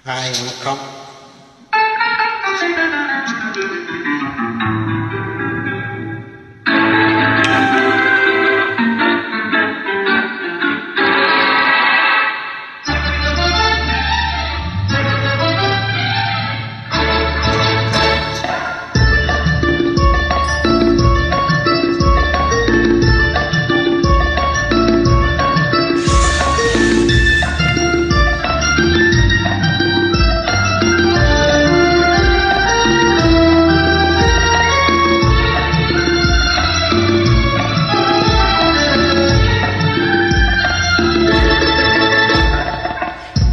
Hi வணக்கம்.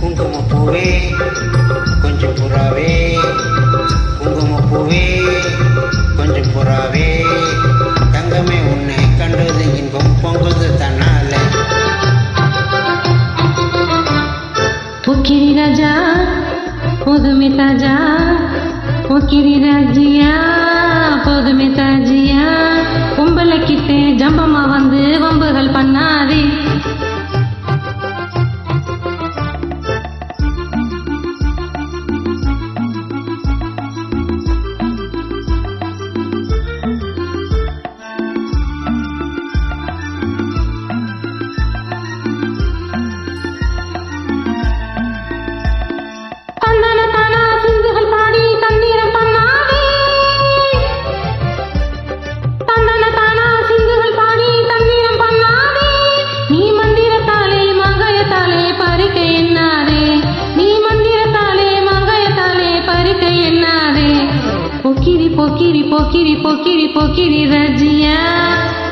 குங்குமப்பூவே கொஞ்சம் புறாவே, குங்குமப்பூவே கொஞ்சம் புறாவே, தங்கமே உன்னை கண்டது இன்பம் பொங்குது தன்னால. போக்கிரி ராஜா போதுமே தாஜா, போக்கிரி ராஜியா போதுமே தாஜியா, கும்பலை கிட்டே ஜம்பமா வந்து வம்புகள் பண்ணாதே. போக்கிரி போக்கிரி போக்கிரி போக்கிரி ராஜியா,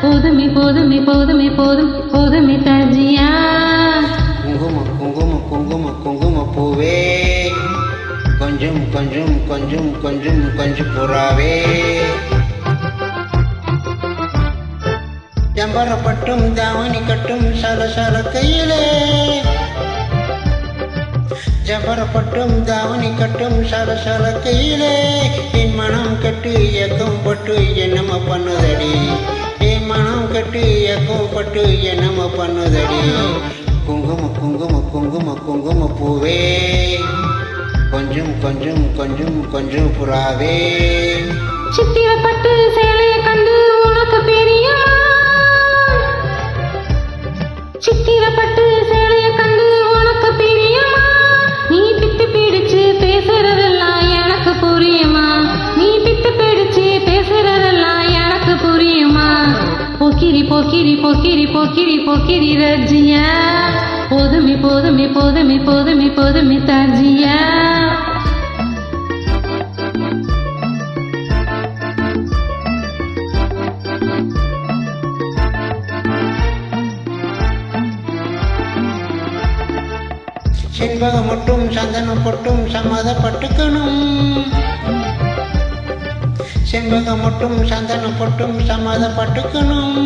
போதுமே போதுமே போதுமே போதும் போதுமே தாஜியா. குங்கும குங்கும குங்கும குங்கும பூவே கொஞ்சம் கொஞ்சம் கொஞ்சம் கொஞ்சம் கொஞ்சம் புறாவே, ஜம்பரப்பட்டும் தாவணி கட்டும் சலசல கையிலே, ஜம்பரப்பட்டும் தாவணி கட்டும் சலசல கையிலே, என் மனம் கட்டு ஏக்கம் பட்டு என்னம பண்ணுதடி, என் மனம் கட்டு ஏக்கம் பட்டு என்னம பண்ணுதடி. குங்கும குங்கும குங்கும குங்கும பூவே கொஞ்சம் கொஞ்சம் கொஞ்சம் கொஞ்சம் புறாவே, சித்திரப்பட்டு சேலைய கண்டு உனக்கு பெரியமா, சித்திரப்பட்டு சேலைய கண்டு உனக்கு பெரியமா, நீ பித்து பிடிச்சு பேசுறதெல்லாம் எனக்கு புரியுமா, நீ பித்து பிடிச்சு பேசுறதெல்லாம் எனக்கு புரியுமா. போக்கிரி போக்கிரி போக்கிரி போக்கிரி போக்கிரி ராஜியா, போதுமே போதுமே போதுமே போதுமே போதுமே தாஜியா. செண்பகம் மட்டும் சந்தனம் பொட்டும் சம்மதப்பட்டுக்கணும், செண்பகம் மட்டும் சந்தனம் பொட்டும் சம்மதப்பட்டுக்கணும்,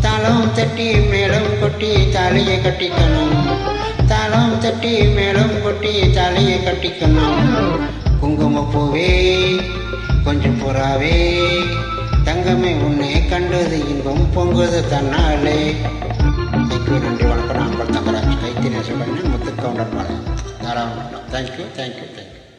தாளம் தட்டி மேளம் கொட்டி தாலியை கட்டிக்கணும், தாளம் தட்டி மேளம் கொட்டி தாலியை கட்டிக்கணும். குங்குமப்பூவே கொஞ்சம் புறாவே, தங்கமே உன்னை கண்டது இன்பம் பொங்குது தன்னாலே. தேங்க்யூ, நன்றி, வணக்கம். நான் உங்கள் தங்கராஜ் கைத்தினேச பண்ண முத்துக்கவுண்டர் மலை தாராளம். Thank you thank you thank you.